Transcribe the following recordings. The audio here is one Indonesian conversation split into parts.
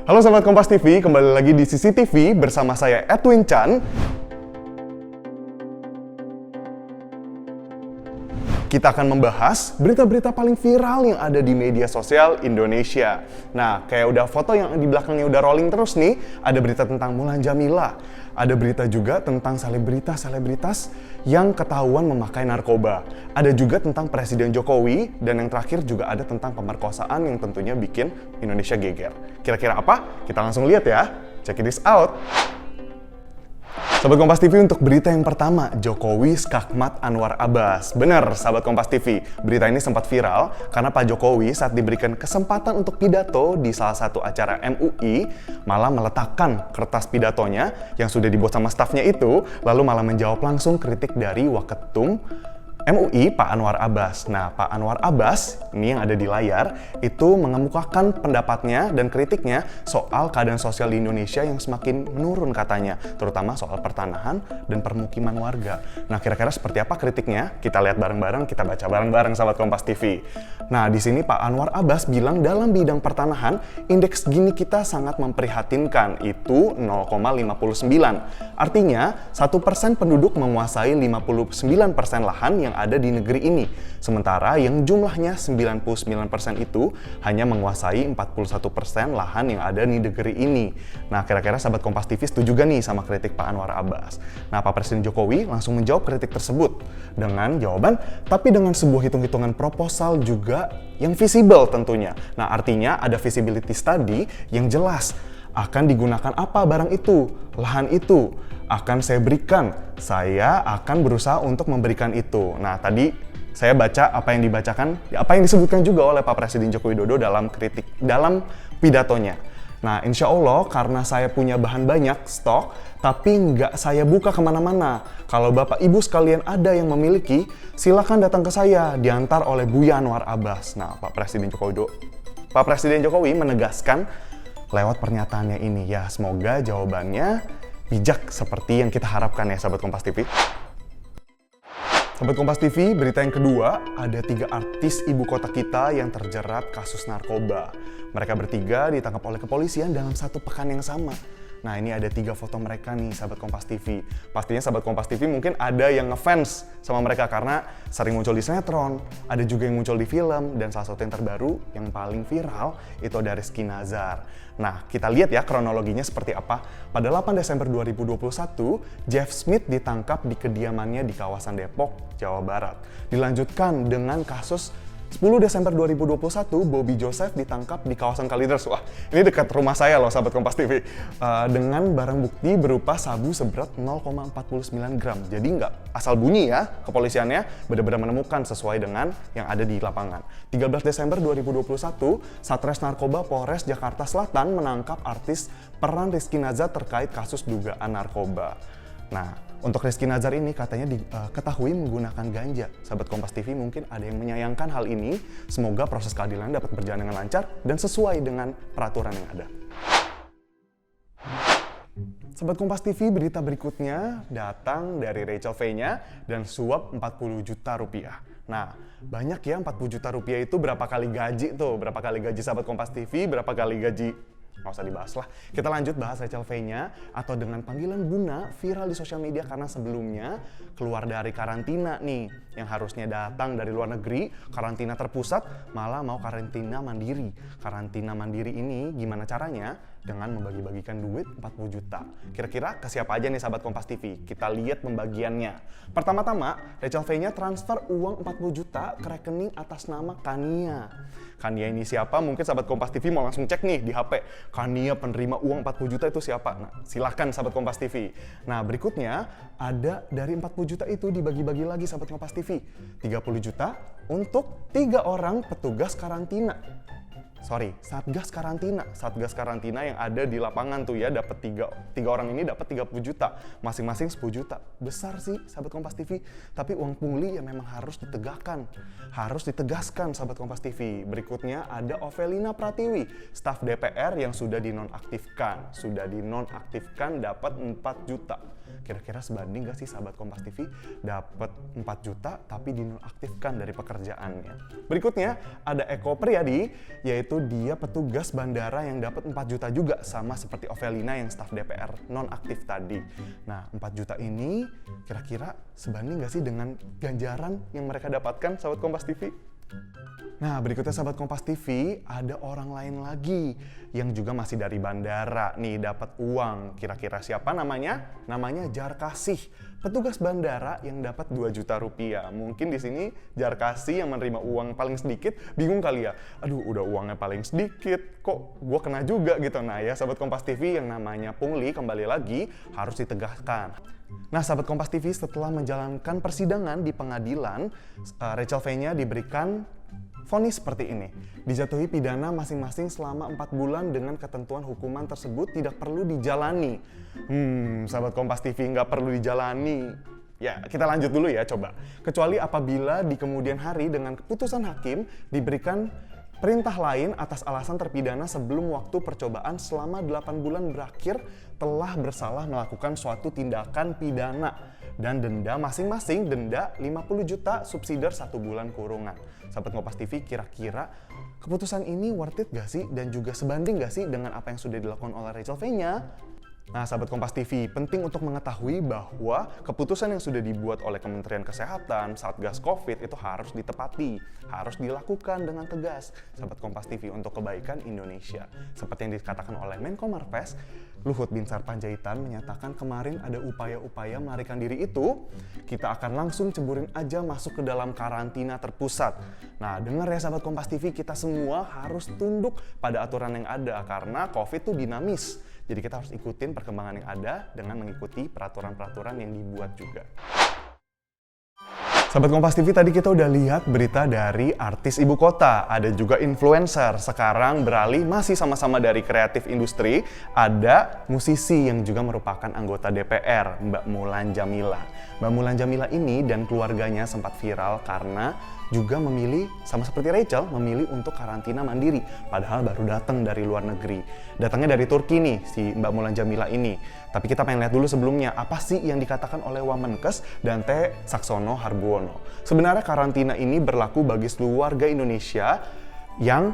Halo Sobat Kompas TV, kembali lagi di CCTV bersama saya Edwin Chan. Kita akan membahas berita-berita paling viral yang ada di media sosial Indonesia. Nah, kayak udah foto yang di belakangnya udah rolling terus nih, ada berita tentang Mulan Jameela. Ada berita juga tentang selebritas yang ketahuan memakai narkoba. Ada juga tentang Presiden Jokowi, dan yang terakhir juga ada tentang pemerkosaan yang tentunya bikin Indonesia geger. Kira-kira apa? Kita langsung lihat ya. Check this out. Sahabat Kompas TV, untuk berita yang pertama, Jokowi skakmat Anwar Abbas. Benar, sahabat Kompas TV, berita ini sempat viral karena Pak Jokowi saat diberikan kesempatan untuk pidato di salah satu acara MUI, malah meletakkan kertas pidatonya yang sudah dibuat sama stafnya itu, lalu malah menjawab langsung kritik dari Waketum MUI Pak Anwar Abbas. Nah, Pak Anwar Abbas, ini yang ada di layar, itu mengemukakan pendapatnya dan kritiknya soal keadaan sosial di Indonesia yang semakin menurun katanya, terutama soal pertanahan dan permukiman warga. Nah, kira-kira seperti apa kritiknya? Kita lihat bareng-bareng, kita baca bareng-bareng sahabat Kompas TV. Nah, di sini Pak Anwar Abbas bilang dalam bidang pertanahan, indeks Gini kita sangat memprihatinkan, itu 0,59. Artinya, 1% penduduk menguasai 59% lahan yang ada di negeri ini. Sementara yang jumlahnya 99% itu hanya menguasai 41% lahan yang ada di negeri ini. Nah, kira-kira sahabat Kompas TV setuju gak nih sama kritik Pak Anwar Abbas? Nah, Pak Presiden Jokowi langsung menjawab kritik tersebut dengan jawaban, tapi dengan sebuah hitung-hitungan proposal juga yang visible tentunya. Nah, artinya ada visibility study yang jelas. Akan digunakan apa barang itu, lahan itu, akan saya berikan, saya akan berusaha untuk memberikan itu. Nah, tadi saya baca apa yang dibacakan, apa yang disebutkan juga oleh Pak Presiden Joko Widodo dalam pidatonya. Nah, insya Allah karena saya punya bahan banyak, stok, tapi nggak saya buka kemana-mana. Kalau Bapak Ibu sekalian ada yang memiliki, silakan datang ke saya, diantar oleh Buya Anwar Abbas. Nah, Pak Presiden Jokowi menegaskan lewat pernyataannya ini, ya semoga jawabannya bijak seperti yang kita harapkan ya sahabat Kompas TV. Sahabat Kompas TV, berita yang kedua, ada 3 artis ibu kota kita yang terjerat kasus narkoba. Mereka bertiga ditangkap oleh kepolisian dalam 1 pekan yang sama. Nah, ini ada 3 foto mereka nih sahabat Kompas TV. Pastinya sahabat Kompas TV mungkin ada yang ngefans sama mereka karena sering muncul di sinetron, ada juga yang muncul di film, dan salah satu yang terbaru yang paling viral itu ada Rizky Nazar. Nah, kita lihat ya kronologinya seperti apa. Pada 8 Desember 2021, Jeff Smith ditangkap di kediamannya di kawasan Depok, Jawa Barat. Dilanjutkan dengan kasus 10 Desember 2021, Bobby Joseph ditangkap di kawasan Kalideres. Wah, ini dekat rumah saya loh, sahabat Kompas TV. Dengan barang bukti berupa sabu seberat 0,49 gram. Jadi nggak asal bunyi ya, kepolisiannya benar-benar menemukan sesuai dengan yang ada di lapangan. 13 Desember 2021, Satres Narkoba Polres Jakarta Selatan menangkap artis peran Rizky Nazar terkait kasus dugaan narkoba. Nah, untuk Rizky Nazar ini katanya diketahui menggunakan ganja. Sahabat Kompas TV mungkin ada yang menyayangkan hal ini. Semoga proses keadilan dapat berjalan dengan lancar dan sesuai dengan peraturan yang ada. Sahabat Kompas TV, berita berikutnya datang dari Rachel V-nya dan suap 40 juta rupiah. Nah, banyak ya 40 juta rupiah itu berapa kali gaji tuh? Berapa kali gaji sahabat Kompas TV, berapa kali gaji? Nggak usah dibahas lah. Kita lanjut bahas Rachel V-nya atau dengan panggilan Buna, viral di sosial media karena sebelumnya keluar dari karantina nih, yang harusnya datang dari luar negeri, karantina terpusat, malah mau karantina mandiri. Karantina mandiri ini gimana caranya? Dengan membagi-bagikan duit 40 juta. Kira-kira ke siapa aja nih sahabat Kompas TV? Kita lihat pembagiannya. Pertama-tama, Rachel V-nya transfer uang 40 juta ke rekening atas nama Kania. Kania ini siapa? Mungkin sahabat Kompas TV mau langsung cek nih di HP. Kania penerima uang 40 juta itu siapa? Nah, silahkan sahabat Kompas TV. Nah, berikutnya ada dari 40 juta itu dibagi-bagi lagi sahabat Kompas TV. 30 juta untuk 3 orang petugas karantina. Satgas karantina yang ada di lapangan tuh ya, dapat tiga orang ini dapat 30 juta, masing-masing 10 juta. Besar sih sahabat Kompas TV, tapi uang pungli ya memang harus ditegaskan sahabat Kompas TV. Berikutnya ada Ovelina Pratiwi, staf DPR yang sudah dinonaktifkan dapat 4 juta. Kira-kira sebanding gak sih sahabat Kompas TV dapat 4 juta tapi dinonaktifkan dari pekerjaannya. Berikutnya ada Eko Priyadi, yaitu yaitu dia petugas bandara yang dapat 4 juta juga, sama seperti Ovelina yang staf DPR non-aktif tadi. Nah, 4 juta ini kira-kira sebanding nggak sih dengan ganjaran yang mereka dapatkan, sahabat Kompas TV? Nah, berikutnya sahabat Kompas TV, ada orang lain lagi yang juga masih dari bandara nih dapat uang. Kira-kira siapa namanya? Namanya Jarkasih, petugas bandara yang dapat 2 juta rupiah. Mungkin di sini Jarkasih yang menerima uang paling sedikit bingung kali ya. Aduh, udah uangnya paling sedikit, kok gua kena juga gitu. Nah ya sahabat Kompas TV, yang namanya pungli kembali lagi harus ditegakkan. Nah, sahabat Kompas TV, setelah menjalankan persidangan di pengadilan, Rachel V-nya diberikan vonis seperti ini. Dijatuhi pidana masing-masing selama 4 bulan dengan ketentuan hukuman tersebut tidak perlu dijalani. Sahabat Kompas TV, nggak perlu dijalani. Ya, kita lanjut dulu ya, coba. Kecuali apabila di kemudian hari dengan keputusan hakim diberikan perintah lain atas alasan terpidana sebelum waktu percobaan selama 8 bulan berakhir telah bersalah melakukan suatu tindakan pidana, dan denda masing-masing denda 50 juta subsidiar 1 bulan kurungan. Sahabat Kompas TV, kira-kira keputusan ini worth it gak sih? Dan juga sebanding gak sih dengan apa yang sudah dilakukan oleh Rachel V-nya? Nah, sahabat Kompas TV, penting untuk mengetahui bahwa keputusan yang sudah dibuat oleh Kementerian Kesehatan, Satgas Covid itu harus ditepati, harus dilakukan dengan tegas, sahabat Kompas TV, untuk kebaikan Indonesia. Seperti yang dikatakan oleh Menko Marves, Luhut Binsar Panjaitan menyatakan kemarin ada upaya-upaya melarikan diri itu, kita akan langsung ceburin aja masuk ke dalam karantina terpusat. Nah, dengar ya sahabat Kompas TV, kita semua harus tunduk pada aturan yang ada karena Covid itu dinamis. Jadi kita harus ikutin perkembangan yang ada dengan mengikuti peraturan-peraturan yang dibuat juga. Sahabat Kompas TV, tadi kita udah lihat berita dari artis ibu kota, ada juga influencer. Sekarang beralih masih sama-sama dari kreatif industri, ada musisi yang juga merupakan anggota DPR, Mbak Mulan Jameela. Mbak Mulan Jameela ini dan keluarganya sempat viral karena juga memilih, sama seperti Rachel, memilih untuk karantina mandiri, padahal baru datang dari luar negeri. Datangnya dari Turki nih, si Mbak Mulan Jameela ini. Tapi kita pengen lihat dulu sebelumnya, apa sih yang dikatakan oleh Wamenkes dan T. Saxono Harbuono. Sebenarnya karantina ini berlaku bagi seluruh warga Indonesia yang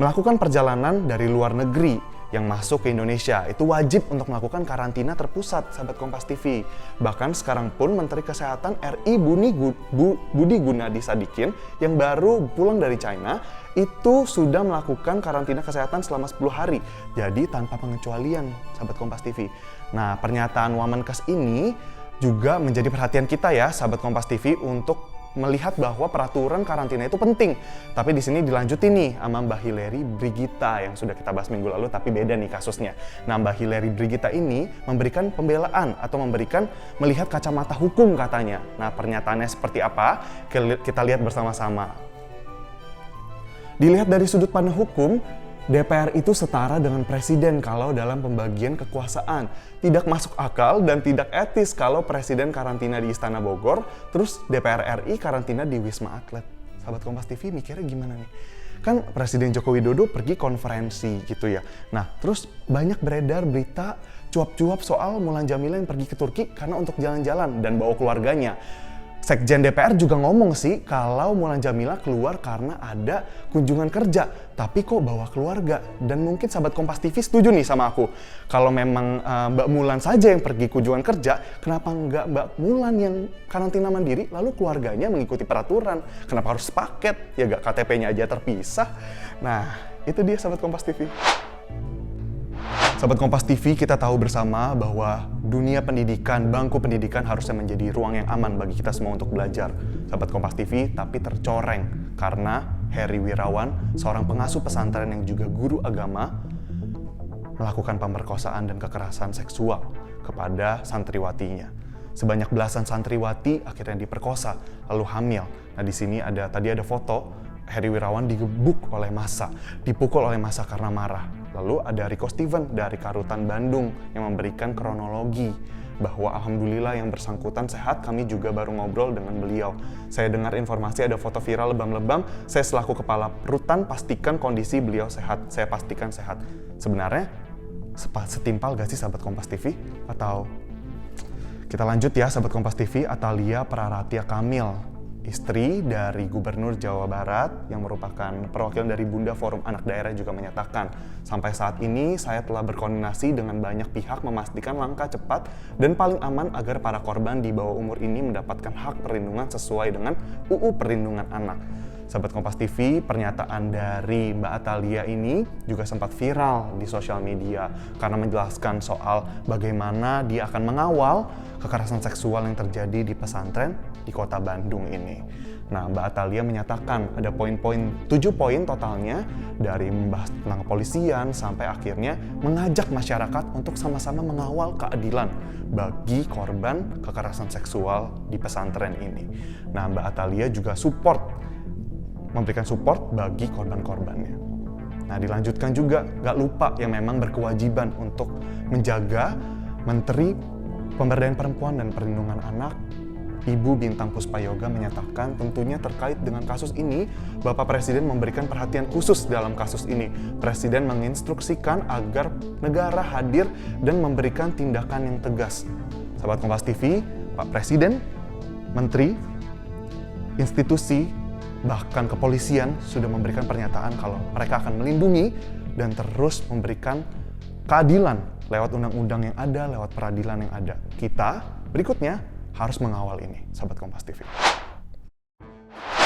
melakukan perjalanan dari luar negeri yang masuk ke Indonesia. Itu wajib untuk melakukan karantina terpusat, sahabat Kompas TV. Bahkan sekarang pun Menteri Kesehatan RI Budi Gunadi Sadikin yang baru pulang dari China itu sudah melakukan karantina kesehatan selama 10 hari. Jadi tanpa pengecualian, sahabat Kompas TV. Nah, pernyataan Wamenkes ini juga menjadi perhatian kita ya, sahabat Kompas TV, untuk melihat bahwa peraturan karantina itu penting. Tapi di sini dilanjutin nih sama Mbak Hillary Brigita yang sudah kita bahas minggu lalu, tapi beda nih kasusnya. Nah, Mbak Hillary Brigita ini memberikan pembelaan atau melihat kacamata hukum katanya. Nah, pernyataannya seperti apa? Kita lihat bersama-sama. Dilihat dari sudut pandang hukum, DPR itu setara dengan presiden kalau dalam pembagian kekuasaan. Tidak masuk akal dan tidak etis kalau presiden karantina di Istana Bogor, terus DPR RI karantina di Wisma Atlet. Sahabat Kompas TV mikirnya gimana nih? Kan Presiden Joko Widodo pergi konferensi gitu ya. Nah, terus banyak beredar berita cuap-cuap soal Mulan Jameela yang pergi ke Turki karena untuk jalan-jalan dan bawa keluarganya. Sekjen DPR juga ngomong sih kalau Mulan Jameela keluar karena ada kunjungan kerja, tapi kok bawa keluarga. Dan mungkin sahabat Kompas TV setuju nih sama aku. Kalau memang Mbak Mulan saja yang pergi kunjungan kerja, kenapa nggak Mbak Mulan yang karantina mandiri lalu keluarganya mengikuti peraturan? Kenapa harus sepaket? Ya nggak KTP-nya aja terpisah. Nah, itu dia sahabat Kompas TV. Sahabat Kompas TV, kita tahu bersama bahwa dunia pendidikan, bangku pendidikan harusnya menjadi ruang yang aman bagi kita semua untuk belajar. Sahabat Kompas TV, tapi tercoreng karena Heri Wirawan, seorang pengasuh pesantren yang juga guru agama, melakukan pemerkosaan dan kekerasan seksual kepada santriwatinya. Sebanyak belasan santriwati akhirnya diperkosa, lalu hamil. Nah, di sini tadi ada foto Heri Wirawan digebuk oleh massa, dipukul oleh massa karena marah. Lalu ada Riko Steven dari Karutan Bandung yang memberikan kronologi bahwa alhamdulillah yang bersangkutan sehat, kami juga baru ngobrol dengan beliau. Saya dengar informasi ada foto viral lebam-lebam, saya selaku kepala rutan pastikan kondisi beliau sehat, saya pastikan sehat. Sebenarnya setimpal gak sih sahabat Kompas TV? Atau kita lanjut ya sahabat Kompas TV, Atalia Praratia Kamil Istri dari Gubernur Jawa Barat yang merupakan perwakilan dari Bunda Forum Anak Daerah juga menyatakan, sampai saat ini saya telah berkoordinasi dengan banyak pihak memastikan langkah cepat dan paling aman agar para korban di bawah umur ini mendapatkan hak perlindungan sesuai dengan UU Perlindungan Anak. Sahabat Kompas TV, pernyataan dari Mbak Atalia ini juga sempat viral di sosial media karena menjelaskan soal bagaimana dia akan mengawal kekerasan seksual yang terjadi di pesantren di kota Bandung ini. Nah, Mbak Atalia menyatakan ada 7 poin totalnya, dari membahas tentang kepolisian sampai akhirnya mengajak masyarakat untuk sama-sama mengawal keadilan bagi korban kekerasan seksual di pesantren ini. Nah, Mbak Atalia juga memberikan support bagi korban-korbannya. Nah, dilanjutkan juga, gak lupa yang memang berkewajiban untuk menjaga Menteri Pemberdayaan Perempuan dan Perlindungan Anak, Ibu Bintang Puspayoga menyatakan tentunya terkait dengan kasus ini, Bapak Presiden memberikan perhatian khusus dalam kasus ini. Presiden menginstruksikan agar negara hadir dan memberikan tindakan yang tegas. Sahabat Kompas TV, Pak Presiden, Menteri, institusi, bahkan kepolisian sudah memberikan pernyataan kalau mereka akan melindungi dan terus memberikan keadilan lewat undang-undang yang ada, lewat peradilan yang ada. Kita berikutnya harus mengawal ini, sahabat Kompas TV.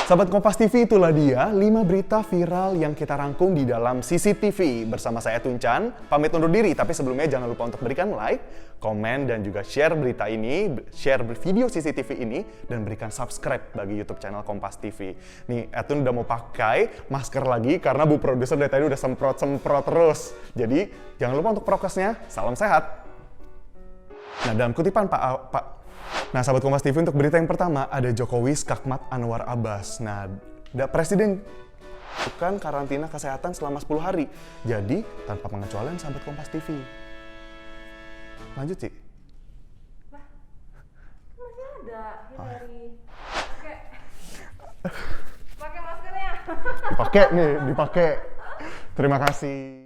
Sahabat Kompas TV, itulah dia 5 berita viral yang kita rangkum di dalam CCTV. Bersama saya Tunchan, pamit undur diri. Tapi sebelumnya jangan lupa untuk berikan like, komen, dan juga share berita ini, share video CCTV ini, dan berikan subscribe bagi YouTube channel Kompas TV. Nih, Etun udah mau pakai masker lagi karena Bu Produser dari tadi udah semprot-semprot terus. Jadi, jangan lupa untuk prokesnya. Salam sehat. Nah, dalam kutipan Nah, sahabat Kompas TV, untuk berita yang pertama ada Jokowi skakmat Anwar Abbas. Nah, Presiden bukan karantina kesehatan selama 10 hari. Jadi, tanpa pengecualian sahabat Kompas TV. Lanjut, Ci. Lah, masih ada Hillary. Pakai maskernya. Dipakai nih, dipakai. Terima kasih.